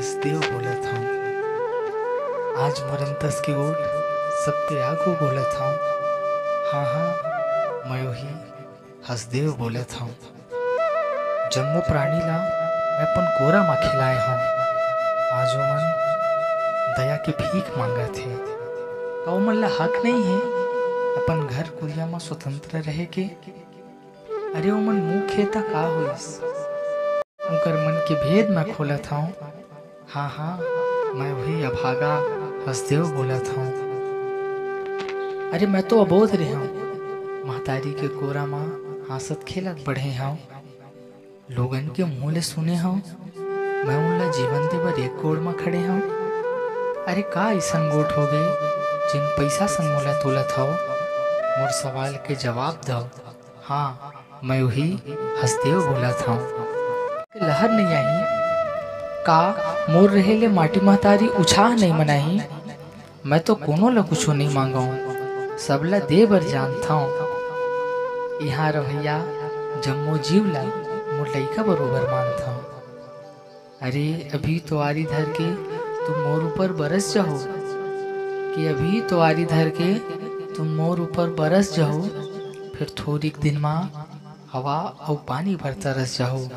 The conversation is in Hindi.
हंसदेव बोलत हूँ। आज मोरंतस की ओट सबके आगू बोलत हूँ। हाँ हाँ, मैं वही हंसदेव बोलत हूँ। जम्मो प्राणी ला मैं अपन कोरा मा खिलाए हूँ। आज वो मन दया की भीख मांगा थे। का वो मन ला हक नहीं है अपन घर कुरिया में स्वतंत्र रहे के? अरे वो मन मुँह खेता का होइस, उनकर मन के भेद मैं खोलत हूँ। हाँ हाँ, मैं वही अभागा हंसदेव बोलत हूँ। अरे मैं तो अबोध रहे हूँ, महतारी के कोरा माँ हंसत खेलत बढ़े हूँ। लोगन के मुँह ले सुने हूँ मैं उनला जीवन दे बर एक गोड़ में खड़े हूँ। अरे का ऐसन गोठ हो गए जिन पैसा संग मोला तोलत हो? मोर सवाल के जवाब दो। हाँ, मैं वही हंसदेव बोलत हूँ। लहर नहीं आई का मोर रहे ले माटी महतारी उछाह नहीं मनाही। मैं तो कोनो ला कुछो नहीं मांगाऊँ, सबला दे बर जानता हूँ। यहाँ रवैया जम्मो जीव ला मोर लइका बरोबर मानता हूँ। अरे अभी तो आरी धर के तुम मोर ऊपर बरस जाओ, कि अभी तो आरी धर के तुम मोर ऊपर बरस जाओ, फिर थोड़ी दिन माँ हवा और पानी भर तरस जाओ।